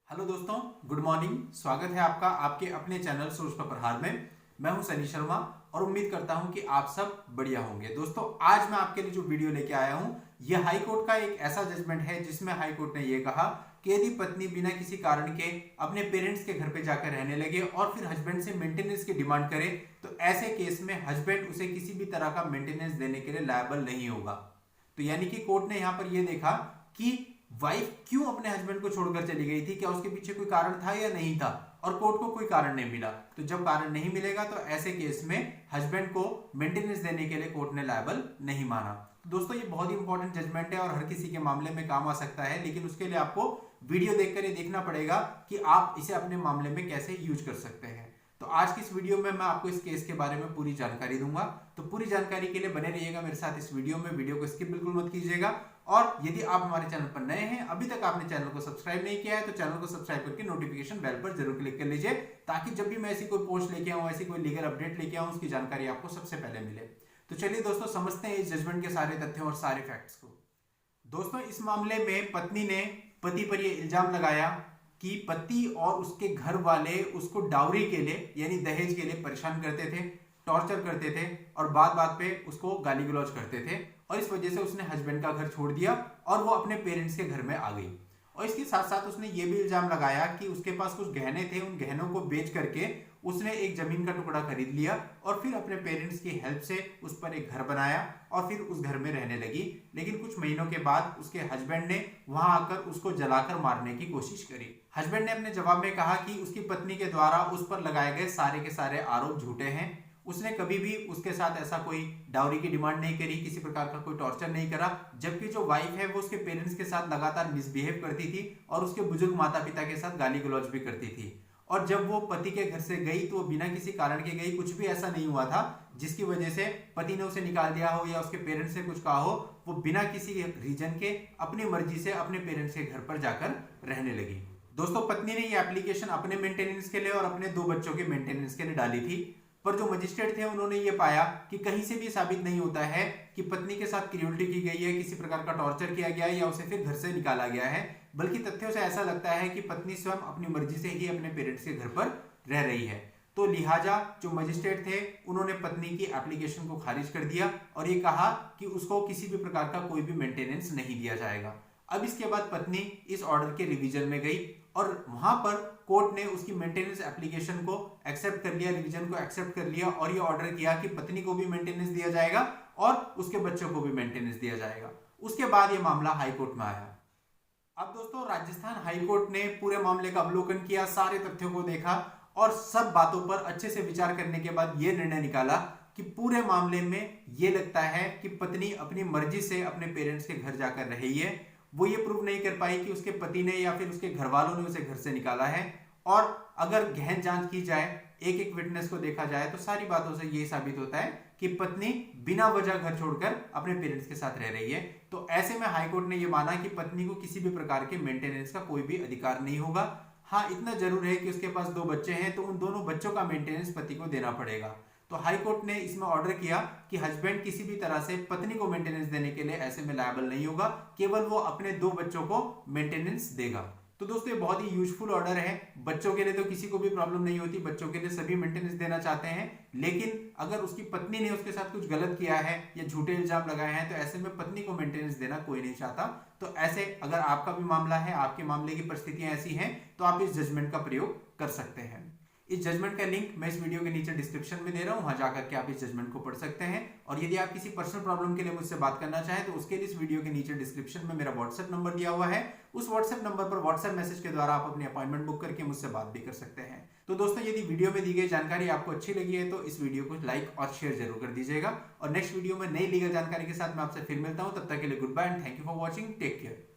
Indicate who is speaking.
Speaker 1: Hello दोस्तों, good morning. स्वागत है आपका आपके अपने चैनल सोच का प्रहार में। मैं हूं सनी शर्मा और उम्मीद करता हूं कि आप सब बढ़िया होंगे। दोस्तों, आज मैं आपके लिए जो वीडियो लेके आया हूं, यह हाई कोर्ट का एक ऐसा जजमेंट है जिसमें हाई कोर्ट ने यह कहा कि यदि पत्नी बिना किसी कारण के अपने पेरेंट्स के घर पे जाकर रहने लगे और फिर हस्बैंड से मेंटेनेंस की डिमांड करे, तो ऐसे केस में हस्बैंड उसे किसी भी तरह का मेंटेनेंस देने के लिए लायबल नहीं होगा। तो यानी कि कोर्ट ने यहां पर यह देखा कि वाइफ क्यों अपने हस्बैंड को छोड़कर चली गई थी, क्या उसके पीछे कोई कारण था या नहीं था, और कोर्ट को कोई कारण नहीं मिला। तो जब कारण नहीं मिलेगा तो ऐसे केस में हस्बैंड को मेंटेनेंस देने के लिए कोर्ट ने लायबल नहीं माना। तो दोस्तों, ये बहुत ही इंपॉर्टेंट जजमेंट है और हर किसी के मामले में काम आ सकता है, लेकिन उसके लिए आपको वीडियो देखकर ये देखना पड़ेगा कि आप इसे अपने मामले में कैसे यूज कर सकते हैं। तो आज की इस वीडियो में मैं आपको इस केस के बारे में पूरी जानकारी दूंगा। तो पूरी जानकारी के लिए बने रहिएगा मेरे साथ इस वीडियो में। वीडियो को स्किप बिल्कुल मत कीजिएगा। और यदि आप हमारे चैनल पर नए हैं, अभी तक आपने चैनल को सब्सक्राइब नहीं किया है, तो चैनल को सब्सक्राइब करके नोटिफिकेशन बेल पर जरूर क्लिक कर लीजिए, ताकि जब भी मैं ऐसी कोई पोस्ट लेके आऊं, ऐसी कोई लीगल अपडेट लेके आऊं, उसकी जानकारी आपको सबसे पहले मिले। तो चलिए दोस्तों, समझते हैं इस जजमेंट के सारे तथ्यों और सारे फैक्ट्स को। दोस्तों, इस मामले में पत्नी ने पति पर यह इल्जाम लगाया कि पति और उसके घर वाले उसको डाउरी के लिए यानी दहेज के लिए परेशान करते थे, टॉर्चर करते थे और बात बात पे उसको गाली गलौज करते थे, और इस वजह से उसने हस्बैंड का घर छोड़ दिया और वो अपने पेरेंट्स के घर में आ गई। और इसके साथ साथ उसने ये भी इल्जाम लगाया कि उसके पास कुछ गहने थे, उन गहनों को बेच करके उसने एक जमीन का टुकड़ा खरीद लिया और फिर अपने पेरेंट्स की हेल्प से उस पर एक घर बनाया और फिर उस घर में रहने लगी। लेकिन कुछ महीनों के बाद उसके हस्बैंड ने वहां आकर उसको जलाकर मारने की कोशिश करी। हस्बैंड ने अपने जवाब में कहा कि उसकी पत्नी के द्वारा उस पर लगाए गए सारे के सारे आरोप झूठे हैं। उसने कभी भी उसके साथ ऐसा कोई डाउरी की डिमांड नहीं करी, किसी प्रकार का कोई टॉर्चर नहीं करा, जबकि जो वाइफ है वो उसके पेरेंट्स के साथ लगातार मिसबिहेव करती थी और उसके बुजुर्ग माता पिता के साथ गाली गलौज भी करती थी। और जब वो पति के घर से गई तो वो बिना किसी कारण के गई, कुछ भी ऐसा नहीं हुआ था जिसकी वजह से पति ने उसे निकाल दिया हो या उसके पेरेंट्स से कुछ कहा हो। वो बिना किसी रीजन के अपनी मर्जी से अपने पेरेंट्स के घर पर जाकर रहने लगी। दोस्तों, पत्नी ने ये एप्लीकेशन अपने मेंटेनेंस के लिए और अपने 2 बच्चों के मेंटेनेंस के लिए डाली थी, पर जो मजिस्ट्रेट थे उन्होंने ये पाया कि कहीं से भी साबित नहीं होता है कि पत्नी के साथ क्रूरटी की गई है, किसी प्रकार का टॉर्चर किया गया है या उसे फिर घर से निकाला गया है, बल्कि तथ्यों से ऐसा लगता है कि पत्नी स्वयं अपनी मर्जी से ही अपने पेरेंट्स के घर पर रह रही है। तो लिहाजा जो मजिस्ट्रेट थे उन्होंने पत्नी की एप्लीकेशन को खारिज कर दिया और ये कहा कि उसको किसी भी प्रकार का कोई भी मेंटेनेंस नहीं दिया जाएगा। अब इसके बाद पत्नी इस ऑर्डर के रिवीजन में गई और वहां पर कोर्ट ने उसकी मेंटेनेंस एप्लीकेशन को एक्सेप्ट कर लिया, रिवीजन को एक्सेप्ट कर लिया और ये ऑर्डर किया कि पत्नी को भी मेंटेनेंस दिया जाएगा और उसके बच्चों को भी मेंटेनेंस दिया जाएगा। उसके बाद ये मामला हाई कोर्ट में आया। अब दोस्तों, राजस्थान हाई कोर्ट ने पूरे मामले का अवलोकन किया, सारे तथ्यों को देखा और सब बातों पर अच्छे से विचार करने के बाद यह निर्णय निकाला कि पूरे मामले में यह लगता है कि पत्नी अपनी मर्जी से अपने पेरेंट्स के घर जाकर रही है। वो ये प्रूव नहीं कर पाई कि उसके पति ने या फिर उसके घर वालों ने उसे घर से निकाला है। और अगर गहन जांच की जाए, एक एक विटनेस को देखा जाए, तो सारी बातों से यह साबित होता है कि पत्नी बिना वजह घर छोड़कर अपने पेरेंट्स के साथ रह रही है। तो ऐसे में हाईकोर्ट ने यह माना कि पत्नी को किसी भी प्रकार के मेंटेनेंस का कोई भी अधिकार नहीं होगा। हाँ, इतना जरूर है कि उसके पास 2 बच्चे हैं, तो उन दोनों बच्चों का मेंटेनेंस पति को देना पड़ेगा। तो हाई कोर्ट ने इसमें ऑर्डर किया कि हस्बैंड किसी भी तरह से पत्नी को मेंटेनेंस देने के लिए ऐसे में लायबल नहीं होगा, केवल वो अपने 2 बच्चों को मेंटेनेंस देगा। तो दोस्तों, ये बहुत ही यूजफुल ऑर्डर है। बच्चों के लिए तो किसी को भी प्रॉब्लम नहीं होती, बच्चों के लिए सभी मेंटेनेंस देना चाहते हैं, लेकिन अगर उसकी पत्नी ने उसके साथ कुछ गलत किया है या झूठे इल्जाम लगाए हैं, तो ऐसे में पत्नी को मेंटेनेंस देना कोई नहीं चाहता। तो ऐसे अगर आपका भी मामला है, आपके मामले की परिस्थितियां ऐसी हैं, तो आप इस जजमेंट का प्रयोग कर सकते हैं। इस जजमेंट का लिंक मैं इस वीडियो के नीचे डिस्क्रिप्शन में दे रहा हूं, वहां जाकर के आप इस जजमेंट को पढ़ सकते हैं। और यदि आप किसी पर्सनल प्रॉब्लम के लिए मुझसे बात करना चाहें, तो उसके लिए इस वीडियो के नीचे डिस्क्रिप्शन में मेरा व्हाट्सएप नंबर दिया हुआ है। उस व्हाट्सएप नंबर पर व्हाट्सएप मैसेज के द्वारा आप अपनी अपॉइंटमेंट बुक करके मुझसे बात भी कर सकते हैं। तो दोस्तों, यदि वीडियो में दी गई जानकारी आपको अच्छी लगी है तो इस वीडियो को लाइक और शेयर जरूर कर दीजिएगा। और नेक्स्ट वीडियो में नई लीगल जानकारी के साथ मैं आपसे फिर मिलता हूं। तब तक के लिए goodbye and thank you for watching. Take care.